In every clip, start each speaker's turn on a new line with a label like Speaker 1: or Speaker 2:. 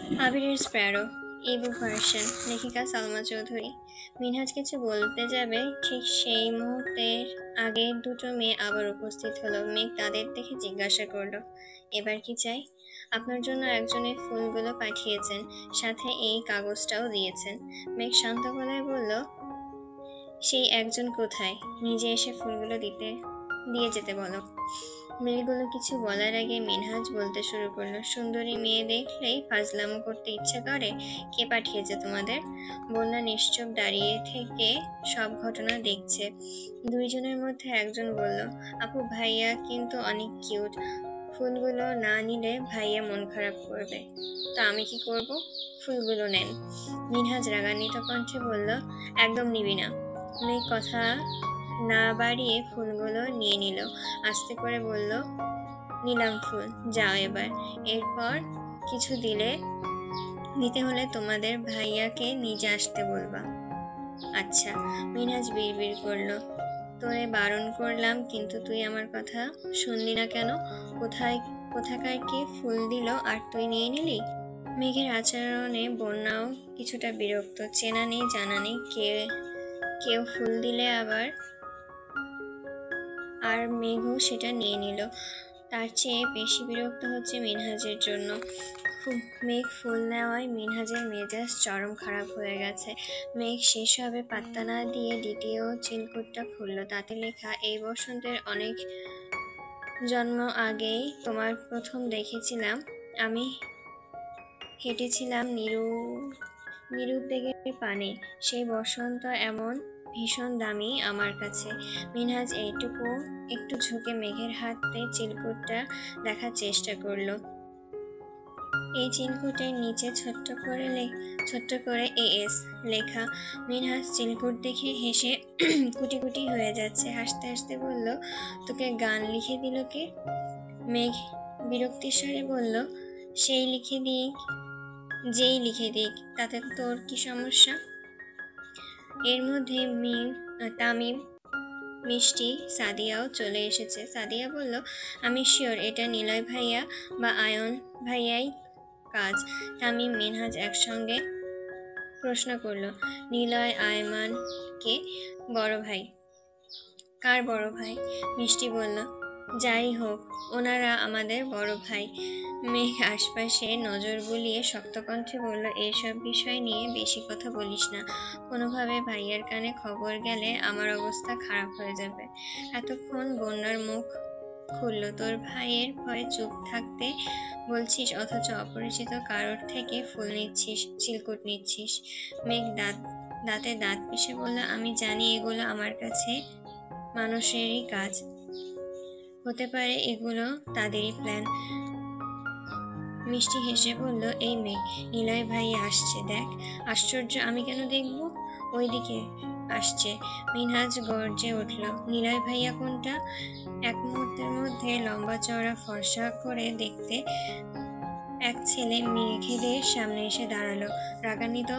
Speaker 1: আবিরের Sparrow ebook version, লেখিকা সালমা চৌধুরী। মিনহাজ কিছু বলতে যাবে, ঠিক সেই মুহূর্তের আগে দুটো মেয়ে আবার উপস্থিত হলো। মেঘ তাদের দেখে জিজ্ঞাসা করলো, এবার কি চাই? আপনার জন্য একজনে ফুলগুলো পাঠিয়েছেন, সাথে এই কাগজটাও দিয়েছেন। মেঘ শান্ত গলায় বলল, সেই একজন কোথায়? নিজে এসে ফুলগুলো দিয়ে যেতে বলো। মেয়েগুলো কিছু বলার আগে মিনহাজ বলতে শুরু করলো, সুন্দরী মেয়ে দেখলেই ফাজলামো করতে ইচ্ছে করে। কে পাঠিয়েছে তোমাদের? বন্যা নিশ্চুপ দাঁড়িয়ে থেকে সব ঘটনা দেখছে। দুইজনের মধ্যে একজন বলল, আপু ভাইয়া কিন্তু অনেক কিউট, ফুলগুলো না নিলে ভাইয়া মন খারাপ করবে। তো আমি কি করব? ফুলগুলো নেন। মিনহাজ রাগান্বিত কণ্ঠে বলল, একদম নিবি না। মেয়ে কথা না বাড়িয়ে ফুলগুলো নিয়ে নিল। আস্তে করে বলল, নিলাম ফুল, যাও এবার। এরপর কিছু দিতে হলে তোমাদের ভাইয়াকে নিজে আসতে বলবা। আচ্ছা। মিনহাজ বিড়বিড় করলো, তোরে বারণ করলাম, কিন্তু তুই আমার কথা শুনলি না কেন? কোথাকার কে ফুল দিল আর তুই নিয়ে নিলি? মেঘের আচরণে বন্যাও কিছুটা বিরক্ত। চেনা নেই জানা নেই কেউ ফুল দিলে আর মেঘও সেটা নিয়ে নিল। তার চেয়ে বেশি বিরক্ত হচ্ছে মিনহাজের জন্য। মেঘ ফুল নেওয়ায় মিনহাজের মেজাজ চরম খারাপ হয়ে গেছে। মেঘ সেসবে পাত্তা না দিয়ে দ্বিতীয় চিলকুটটা খুলল। তাতে লেখা, এই বসন্তের অনেক জন্ম আগেই তোমার প্রথম দেখেছিলাম। আমি হেঁটেছিলাম নিরুদ্বেগের পানে। সেই বসন্ত এমন ভীষণ দামি আমার কাছে। মিনহাজ একটু ঝুঁকে মেঘের হাতে চিলকুটটা দেখার চেষ্টা করলো। এই চিলকুটের নিচে ছোট্ট করে এএস লেখা। মিনহাজ চিলকুট দেখে হেসে কুটি কুটি হয়ে যাচ্ছে। হাসতে হাসতে বলল, তোকে গান লিখে দিল কে? মেঘ বিরক্তির স্বরে বলল, যেই লিখে দিক, তাতে তোর কি সমস্যা? এর মধ্যে তামিম, মিষ্টি, সাদিয়াও চলে এসেছে। সাদিয়া বলল, আমি শিওর এটা নিলয় ভাইয়া বা আয়ন ভাইয়াই কাজ। তামিম, মিনহাজ একসঙ্গে প্রশ্ন করলো, নিলয় আয়মান কে? বড় ভাই। কার বড় ভাই? মিষ্টি বলল, যাই হোক, ওনারা আমাদের বড় ভাই। মেঘ আশপাশে নজর বুলিয়ে শক্ত কণ্ঠে বলল, এইসব বিষয় নিয়ে বেশি কথা বলিস না। কোনোভাবে ভাইয়ের কানে খবর গেলে আমার অবস্থা খারাপ হয়ে যাবে। এতক্ষণ বন্যার মুখ খুললো, তোর ভাইয়ের ভয়ে চুপ থাকতে বলছিস, অথচ অপরিচিত কারোর থেকে ফুল নিচ্ছিস, চিলকুট নিচ্ছিস। মেঘ দাঁতে দাঁত পিষে বলল, আমি জানি এগুলো আমার কাছে মানুষেরই কাজ, হতে পারে এগুলো তাদেরই প্ল্যান। মিষ্টি হেসে বলল, এই মেয়ে, নিলয় ভাই আসছে, দেখ। আশ্চর্য, আমি কেন দেখব? ওইদিকে আসছে। মিনহাজ গর্জে উঠল, নিলয় ভাইয়া কোনটা? এক মুহূর্তের মধ্যে লম্বা চওড়া ফর্সা করে দেখতে এক ছেলে মেঘেদের সামনে এসে দাঁড়ালো। রাগান্বিত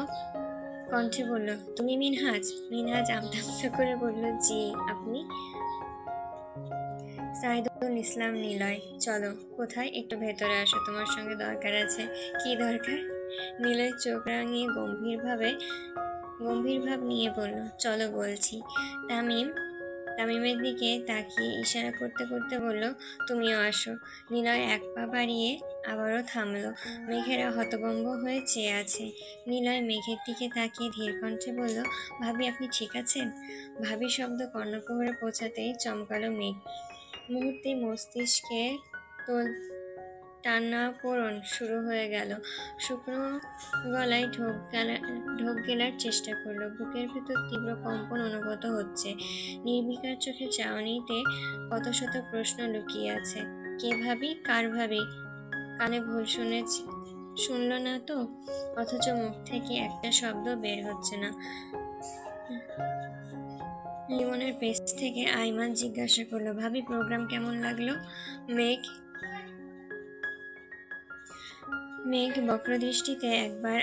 Speaker 1: কণ্ঠে বলল, তুমি মিনহাজ? মিনহাজ আমতা আমতা করে বলল, জি, আপনি? সাইদুল ইসলাম নিলয়। চলো। কোথায়? একটু ভেতরে আসো, তোমার সঙ্গে দরকার আছে। কি দরকার? নিলয় চোখ রাঙিয়ে গম্ভীর ভাব নিয়ে বলল, চলো বলছি। তামিমের দিকে তাকিয়ে ইশারা করতে করতে বলল, তুমিও আসো। নিলয় এক পা বাড়িয়ে আবারও থামলো। মেঘেরা হতভম্ব হয়ে চেয়ে আছে। নিলয় মেঘের দিকে তাকিয়ে ধীর কণ্ঠে বলল, ভাবি, আপনি ঠিক আছেন? ভাবি শব্দ কর্ণকুহরে পৌঁছাতেই চমকালো মেঘ। মুহূর্তে মস্তিষ্কে টানাপোড়েন শুরু হয়ে গেল। শুকনো গলায় ঢোক গেলার চেষ্টা করলো। বুকের ভেতর তীব্র কম্পন অনুভূত হচ্ছে। নির্বিকার চোখে চাউনিতে কত শত প্রশ্ন লুকিয়ে আছে। কে ভাবি? কার ভাবি? কানে ভুল শুনল না তো? অথচ মুখ থেকে একটা শব্দ বের হচ্ছে না। লিমনের পেজ থেকে আইমান জিজ্ঞাসা করলো, ভাবি, প্রোগ্রাম কেমন লাগলো? মেঘ বক্রদৃষ্টিতে একবার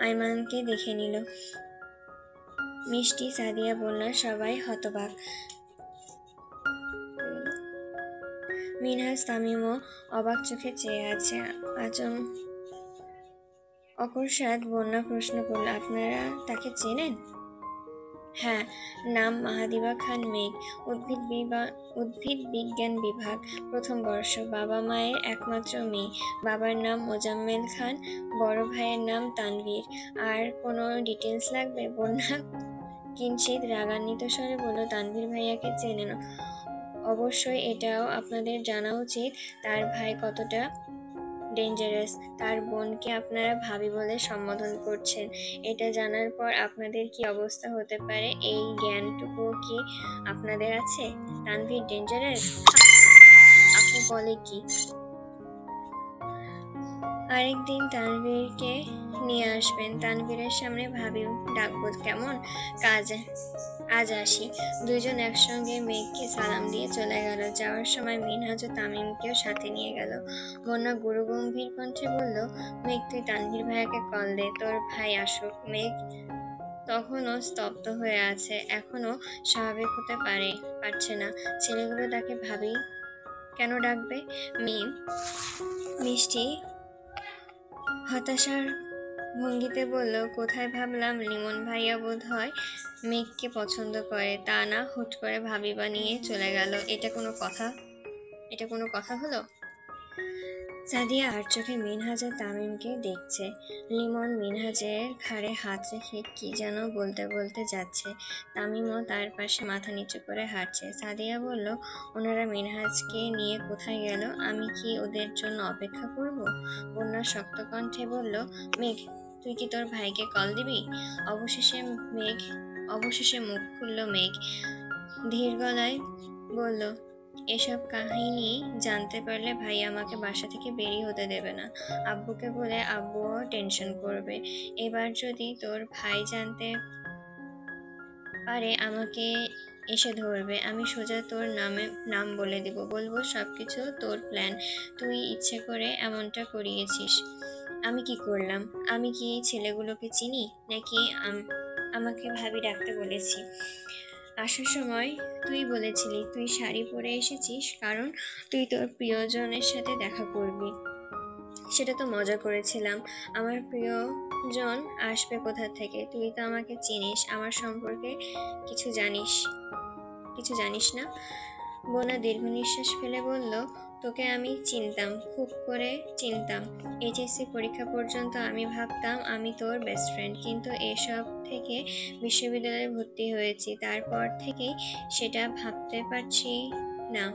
Speaker 1: আইমানকে দেখে নিল। মিষ্টি, সাদিয়া, বন্যা সবাই হতবাক। মিনহাজ, তামিমও অবাক চোখে চেয়ে আছে। অকস্মাৎ বন্যা প্রশ্ন করল, আপনারা তাকে চেনেন? হ্যাঁ, নাম মাহাদিবা খান মেঘ, উদ্ভিদ বিজ্ঞান বিভাগ, প্রথম বর্ষ, বাবা মায়ের একমাত্র মেয়ে। বাবার নাম মোজাম্মেল খান, বড় ভাইয়ের নাম তানভীর। আর কোনো ডিটেলস লাগবে? বন্যা কিঞ্চিত রাগান্বিত স্বরে বলল, তানভীর ভাইয়াকে চেনেন? অবশ্যই। এটাও আপনাদের জানা উচিত তার ভাই কতটা ডেঞ্জারাস। তার বোনকে আপনারা ভাবি বলে সম্বোধন করছেন। এটা জানার পর আপনাদের কি অবস্থা হতে পারে এই জ্ঞানটুকু কি আপনাদের আছে? তানভীর ডেঞ্জারাস? আপু বলে কি? আরেকদিন তানভীরকে নিয়ে আসবেন। তানভীরের সামনে ভাবি ডাকবো, কেমন? আজ আসি। দুইজন একসঙ্গে মেঘকে সালাম দিয়ে চলে গেল। যাওয়ার সময় মিনহাজ ও তামিমকেও সাথে নিয়ে গেল। বন্যা গুরুগম্ভীর কণ্ঠে বলল, মেঘ তুই তানভীর ভাইয়াকে কল দে, তোর ভাই আসুক। মেঘ তখনও স্তব্ধ হয়ে আছে, এখনো স্বাভাবিক হতে পারছে না। ছেলেগুলো তাকে ভাবি কেন ডাকবে? মিষ্টি হতাশার ভঙ্গিতে বলল, কোথায় ভাবলাম লিমন ভাইয়া বোধ হয় মেঘকে পছন্দ করে, তা না হুট করে ভাবি বানিয়ে চলে গেল। এটা কোনো কথা হলো? সাদিয়া আর চোখে মিনহাজ আর তামিমকে দেখছে। লিমন মিনহাজের ঘাড়ে হাত রেখে কি যেন বলতে বলতে যাচ্ছে। তামিমও তার পাশে মাথা নিচু করে হাঁটছে। সাদিয়া বলল, ওনারা মিনহাজকে নিয়ে কোথায় গেল? আমি কি ওদের জন্য অপেক্ষা করব? বন্যা শক্ত কণ্ঠে বলল, মেঘ তুই কি তোর ভাইকে কল দিবি? অবশেষে মুখ খুলল মেঘ। ধীর গলায় বলল, এসব কাহিনী জানতে পারলে ভাই আমাকে বাসা থেকে বেরিয়ে হতে দেবে না। আব্বুকে বলে আব্বুও টেনশন করবে। এবার যদি তোর ভাই জানতে পারে আমাকে এসে ধরবে। আমি সোজা তোর নাম বলে দিব, বলবো সবকিছু তোর প্ল্যান, তুই ইচ্ছে করে এমনটা করিয়েছিস। আমি কি করলাম? আমি কি ছেলেগুলোকে চিনি নাকি আমাকে ভাবি ডাকতে বলেছি? আসার সময় তুই বলেছিলি তুই শাড়ি পরে এসেছিস কারণ তুই তোর প্রিয়জনের সাথে দেখা করবি। সেটা তো মজা করেছিলাম। আমার প্রিয়জন আসবে কোথা থেকে? তুই তো আমাকে চিনিস, আমার সম্পর্কে কিছু জানিস না। বোনা দীর্ঘ নিঃশ্বাস ফেলে বলল, তোকে আমি চিনতাম, খুব করে চিনতাম। এইচএসসি পরীক্ষা পর্যন্ত আমি ভাবতাম আমি তোর বেস্ট ফ্রেন্ড, কিন্তু এসব থেকে বিশ্ববিদ্যালয়ে ভর্তি হয়েছি, তারপর থেকেই সেটা ভাবতে পারছি না।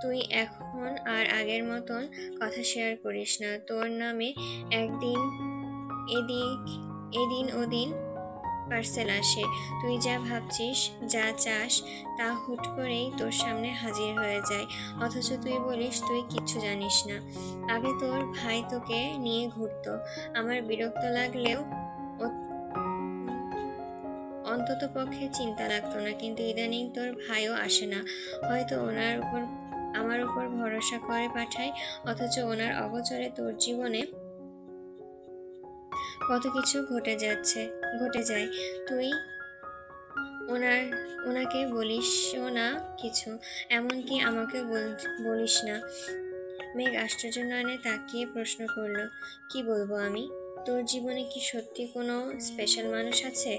Speaker 1: তুই এখন আর আগের মতন কথা শেয়ার করিস না। তোর নামে একদিন এদিন ওদিন পার্সেল আসে। তুই যা ভাবছিস, যা চাস, তা হুট করেই তোর সামনে হাজির হয়ে যায়। অথচ তুই বলিস তুই কিচ্ছু জানিস না। আগে তোর ভাই তোকে নিয়ে ঘুরতো, আমার বিরক্ত লাগলেও অন্তত পক্ষে চিন্তা লাগতো না, কিন্তু ইদানিং তোর ভাইও আসে না। হয়তো আমার উপর ভরসা করে পাঠায়, অথচ ওনার অগোচরে তোর জীবনে কত কিছু ঘটে যায়। তুই ওনাকে বলিসও না কিছু, এমনকি আমাকে বলিস না। মেঘ আশ্চর্য নয়নে তাকিয়ে প্রশ্ন করল, কি বলবো আমি? তোর জীবনে কি সত্যি কোনো স্পেশাল মানুষ আছে?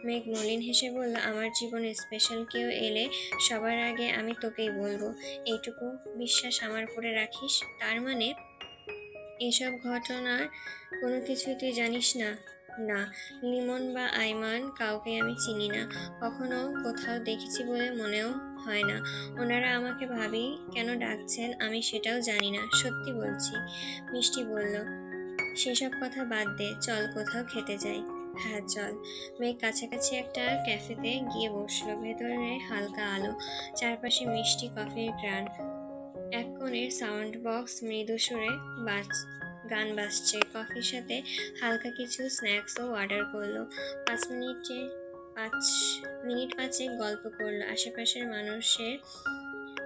Speaker 1: মেঘ মলিন হেসে বলল, আমার জীবনে স্পেশাল কেউ এলে সবার আগে আমি তোকেই বলবো। এইটুকু বিশ্বাস আমার করে রাখিস? তার মানে এসব ঘটনার কোনো কিছুই তুই জানিস না? না, লিমন বা আইমান কাউকে আমি চিনি না, কখনো কোথাও দেখেছি বলে মনেও হয় না। ওনারা আমাকে ভাবি কেন ডাকছেন আমি সেটাও জানি না, সত্যি বলছি। মিষ্টি বলল, সেসব কথা বাদ দে, চল কোথাও খেতে যাই। হ্যাঁ চল। মেঘ কাছাকাছি একটা ক্যাফেতে গিয়ে বসলো। ভেতরে হালকা আলো, চারপাশে মিষ্টি কফির ঘ্রাণ। এক কোণের সাউন্ড বক্স মৃদু সুরে গান বাজছে। কফির সাথে হালকা কিছু স্ন্যাক্সও অর্ডার করলো। 5 মিনিট গল্প করলো। আশেপাশের মানুষের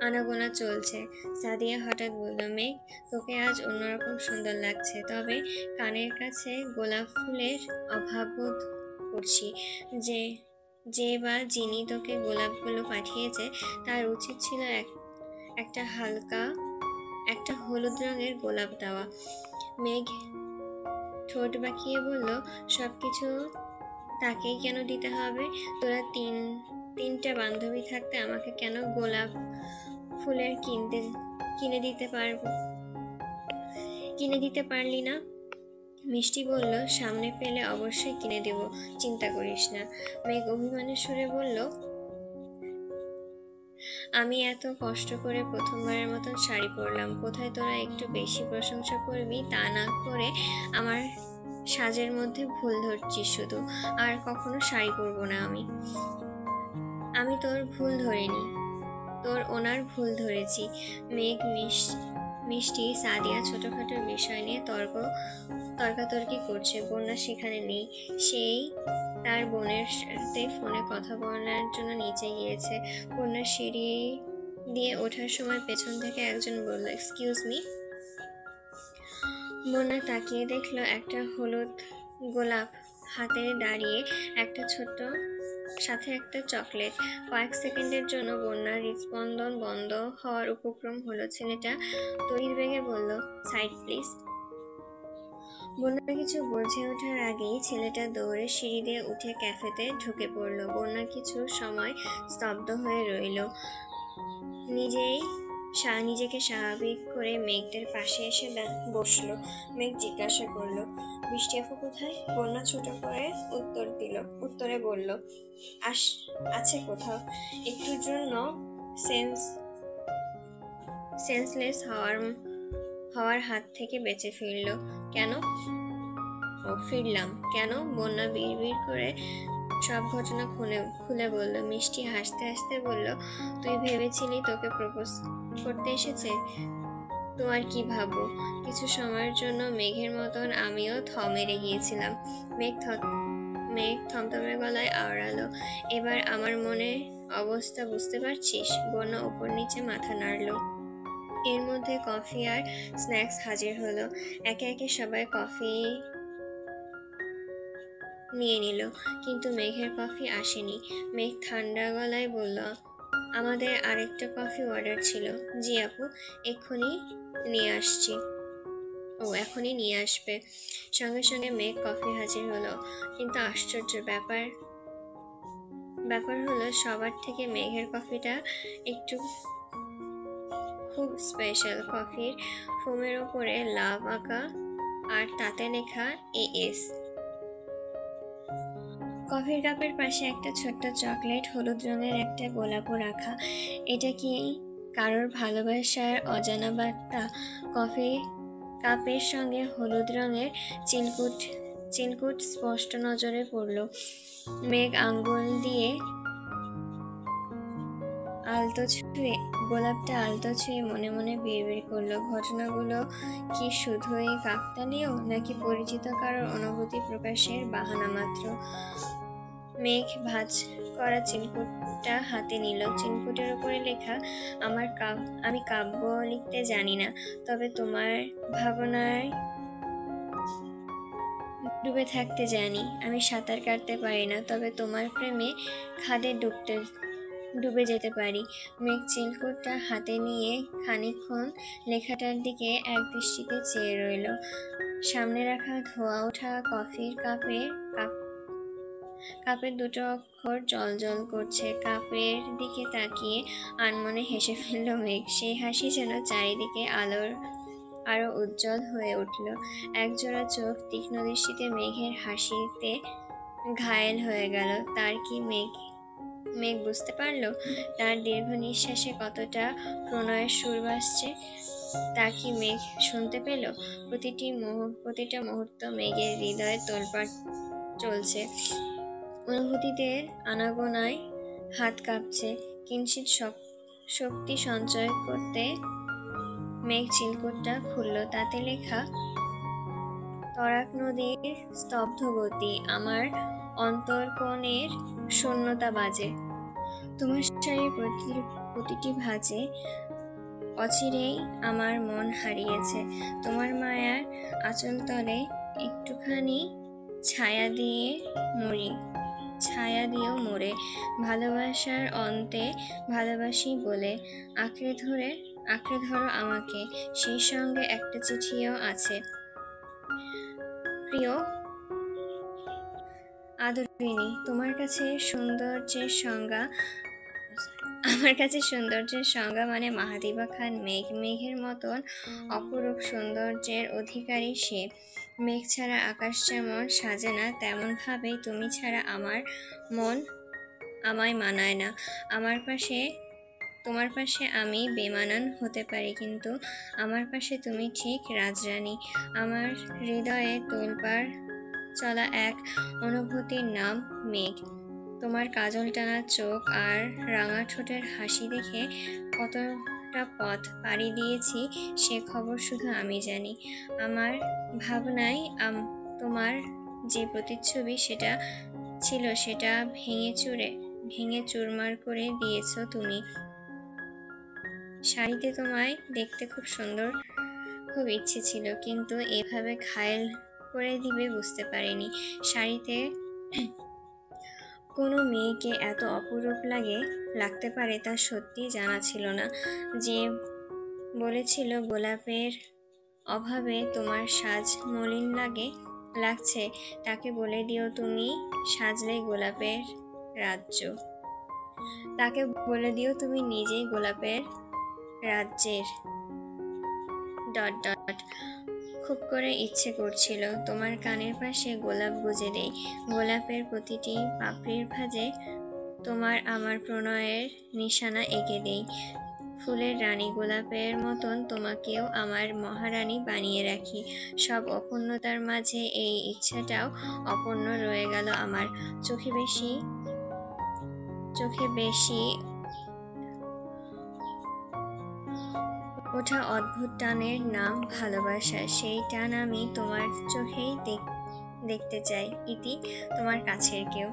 Speaker 1: আনাগোনা চলছে। সাদিয়া হঠাৎ বলল, মেঘ তোকে আজ অন্যরকম সুন্দর লাগছে, তবে কানের কাছে গোলাপ ফুলের অভাব বোধ করছি। যে বা যিনি তোকে গোলাপগুলো পাঠিয়েছে তার উচিত ছিল একটা হলুদ রঙের গোলাপ দেওয়া। মেঘ ঠোঁট বাঁকিয়ে বলল, সবকিছু তাকেই কেন দিতে হবে? তোরা তিনটা বান্ধবী থাকতে আমাকে কেন গোলাপ ফুলের কিনে দিতে পারলি না? মিষ্টি বলল, সামনে পেলে অবশ্যই কিনে দেব, চিন্তা করিস না। মেঘ অভিমানের সুরে বলল, আমি এত কষ্ট করে প্রথমবারের মতন শাড়ি পরলাম, কোথায় তোরা একটু বেশি প্রশংসা করবি, তা না করে আমার সাজের মধ্যে ভুল ধরছিস শুধু। আর কখনো শাড়ি পরবো না আমি তোর ভুল ধরিনি, তোর ওনার ভুল ধরেছি। মেঘ মিষ্টি সাদিয়া ছোটখাটো বিষয় নিয়ে তর্কাতর্কি করছে। বন্যা সেখানে নেই, সেই তার বোনের সাথে ফোনে কথা বলার জন্য নিচে গিয়েছে। বন্যা সিঁড়ি দিয়ে ওঠার সময় পেছন থেকে একজন বলল, এক্সকিউজ মি। বন্যা তাকিয়ে দেখলো একটা হলুদ গোলাপ হাতে দাঁড়িয়ে, একটা ছোট্ট সাথে একটা চকলেট। কয়েক সেকেন্ডের জন্য বন্যার হৃদস্পন্দন বন্ধ হওয়ার উপক্রম হলো। ছেলেটা তড়িৎ বেগে বলল, সাইড প্লিজ। বন্যা কিছু বুঝে ওঠার আগেই ছেলেটা দৌড়ে সিঁড়ি দিয়ে উঠে ক্যাফেতে ঢুকে পড়ল। বন্যা কিছু সময় স্তব্ধ হয়ে রইল, নিজেকে স্বাভাবিক করে মেঘদের পাশে এসে বসলো। মেঘ জিজ্ঞাসা করলো, বৃষ্টি আপু কোথায়? বন্যা ছোট করে উত্তরে বলল, আছে কোথাও। একটুর জন্য সেন্সলেস হওয়ার হাত থেকে বেঁচে ফিরলাম কেন? বন্যা বিড়বিড় করে সব ঘটনা খুলে বলল। মিষ্টি হাসতে হাসতে বলল, তুই ভেবেছিলি তোকে প্রপোজ করতে এসেছে, তো আর কি ভাববো। কিছু সময়ের জন্য মেঘের মতন আমিও মেরে গিয়েছিলাম। মেঘ থমথমে গলায় আওড়ালো, এবার আমার মনে অবস্থা বুঝতে পারছিস? বন্যা উপর নিচে মাথা নাড়ল। এর মধ্যে কফি আর স্ন্যাক্স হাজির হলো। একে একে সবাই কফি নিয়ে নিল, কিন্তু মেঘের কফি আসেনি। মেঘ ঠান্ডা গলায় বলল, আমাদের আরেকটা কফি অর্ডার ছিল। জি আপু, এক্ষুনি নিয়ে আসছি। এখনই নিয়ে আসবে। সঙ্গে সঙ্গে মেঘ কফি হাজির হলো। কিন্তু আশ্চর্য ব্যাপার হলো, সবার থেকে মেঘের কফিটা একটু খুব স্পেশাল। কফির ফোমের ওপরে লাভ আঁকা আর তাতে লেখা AS। কফির কাপের পাশে একটা ছোট্ট চকলেট, হলুদ রঙের একটা গোলাপও রাখা। এটা কি কারোর ভালোবাসার অজানা বার্তা? কফি কাপের সঙ্গে হলুদ রঙের চিলকুট স্পষ্ট নজরে পড়ল। মেঘ আঙ্গুল দিয়ে গোলাপটা আলতো ছুঁয়ে মনে মনে বিড়বিড় করলো, ঘটনাগুলো কি শুধুই কাকতালীয়, নাকি পরিচিত কারোর অনুভূতি প্রকাশের বাহানা মাত্র? মেঘ ভাঁজ করা চিনকুটটা হাতে নিল। চিনকুটের উপরে লেখা, আমি কাব্য লিখতে জানি না, তবে তোমার ভাবনায় ডুবে থাকতে জানি। আমি সাঁতার কাটতে পারি না, তবে তোমার প্রেমে খাদে ডুবে যেতে পারি। মেঘ চিলকুটটা হাতে নিয়ে খানিকক্ষণ লেখাটার দিকে এক দৃষ্টিতে চেয়ে রইল। সামনে রাখা ধোয়া ওঠা কফির কাপের দুটো অক্ষর জল করছে। কাপের দিকে তাকিয়ে আনমনে হেসে ফেলল মেঘ। সেই হাসি যেন চারিদিকে আরো উজ্জ্বল হয়ে উঠল। একজোড়া চোখ তীক্ষ্ণ দৃষ্টিতে মেঘের হাসিতে ঘায়েল হয়ে গেল। তার কি মেঘ বুঝতে পারল তার দীর্ঘ নিঃশ্বাসে কতটা প্রণয়ের সুর ভাসছে? তা কি মেঘ শুনতে পেল? প্রতিটা মুহূর্ত মেঘের হৃদয়ে তোলপাড় চলছে। অনুভূতিদের আনাগোনায় হাত কাঁপছে। কিঞ্চিৎ শক্তি সঞ্চয় করতে মেঘ চিলকুটটা খুলল। তাতে লেখা, তরাক নদীর স্তব্ধ গতি, আমার অন্তর্কোণের শূন্যতা বাজে। তোমার শাড়ির প্রতিটি ভাঁজে অচিরেই আমার মন হারিয়েছে। তোমার মায়ার আঁচল তলে একটুখানি ছায়া দিয়েও মরে। ভালোবাসার অন্তে ভালোবাসি বলে আঁকড়ে ধরো আমাকে। সেই সঙ্গে একটা চিঠিও আছে। প্রিয় আদরিনী, তোমার কাছে সৌন্দর্যের সংজ্ঞা আমার কাছে সৌন্দর্যের সংজ্ঞা মানে মাহাদিবা খান মেঘ। মেঘের মতন অপরূপ সৌন্দর্যের অধিকারী সে। মেঘ ছাড়া আকাশ যেমন সাজে না, তেমন ভাবেই তুমি ছাড়া আমার মন আমায় মানায় না। তোমার পাশে আমি বেমানান হতে পারি, কিন্তু আমার পাশে তুমি ঠিক রাজরানী। আমার হৃদয়ে তোলপাড় চলা এক অনুভূতির নাম মেঘ। তোমার কাজল টানা চোখ আর রাঙা ঠোঁটের হাসি দেখে কতটা পথ পাড়ি দিয়েছি সে খবর শুধু আমি জানি। আমার ভাবনায় তোমার যে প্রতিচ্ছবি সেটা ছিল, সেটা ভেঙে চুরমার করে দিয়েছো তুমি। শাড়িতে তোমায় দেখতে খুব সুন্দর, খুব ইচ্ছে ছিল, কিন্তু এভাবে ঘায়েল করে দিবে বুঝতে পারিনি। শাড়িতে কোনো মেয়েকে এত অপরূপ লাগতে পারে তা সত্যি জানা ছিল না। যে বলেছিল গোলাপের অভাবে তোমার সাজ মলিন লাগছে, তাকে বলে দিও তুমি সাজলে গোলাপের রাজ্য। তাকে বলে দিও তুমি নিজেই গোলাপের রাজ্যের... খুব করে ইচ্ছে করছিল তোমার কানের পাশে গোলাপ গুজে দেই, গোলাপের প্রতিটি পাপড়ির ভাঁজে তোমার আমার প্রণয়ের নিশানা এঁকে দেই। ফুলের রানী গোলাপের মতন তোমাকেও আমার মহারানী বানিয়ে রাখি। সব অপূর্ণতার মাঝে এই ইচ্ছাটাও অপূর্ণ রয়ে গেল আমার। চোখে বেশি ওঠা অদ্ভুত টানের নাম ভালোবাসা। সেই টান আমি তোমার চোখেই দেখতে চাই, ইতি তোমার কাছের কেউ।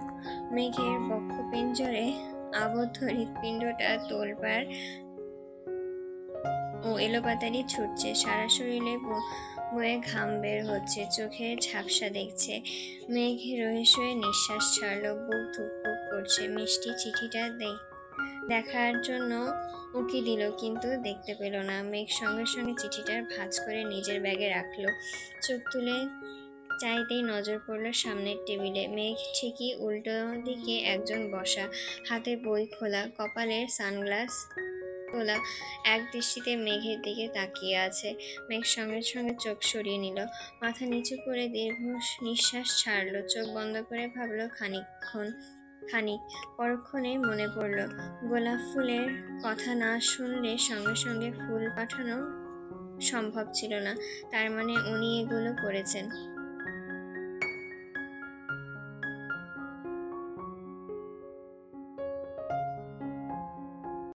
Speaker 1: মেঘের বক্ষপিঞ্জরে আবদ্ধ হৃৎপিণ্ডটা তোলপাড় ও এলোপাতাড়ি ছুটছে, সারা শরীরে বয়ে ঘাম বের হচ্ছে, চোখে ঝাপসা দেখছে। মেঘ রহস্যে নিঃশ্বাস ছাড়ল, বুক ধুকপুক করছে। মিষ্টি চিঠিটা দেখার জন্য উকি দিল, কিন্তু দেখতে পেল না। মেঘ সঙ্গে সঙ্গে চিঠিটার ভাঁজ করে নিজের ব্যাগে রাখলো। চোখ তুলে চাইতেই নজর পড়ল সামনের টেবিলে। মেঘ ঠিকই উল্টো দিকে একজন বসা, হাতে বই খোলা, কপালের সানগ্লাস তোলা, এক দৃষ্টিতে মেঘের দিকে তাকিয়ে আছে। মেঘ সঙ্গে সঙ্গে চোখ সরিয়ে নিল, মাথা নিচু করে দীর্ঘ নিঃশ্বাস ছাড়লো, চোখ বন্ধ করে ভাবলো খানিক। পরক্ষণে মনে পড়ল গোলাপ ফুলের কথা না শুনলে সঙ্গে সঙ্গে ফুল পাঠানো সম্ভব ছিল না। তার মানে উনি এগুলো করেছেন।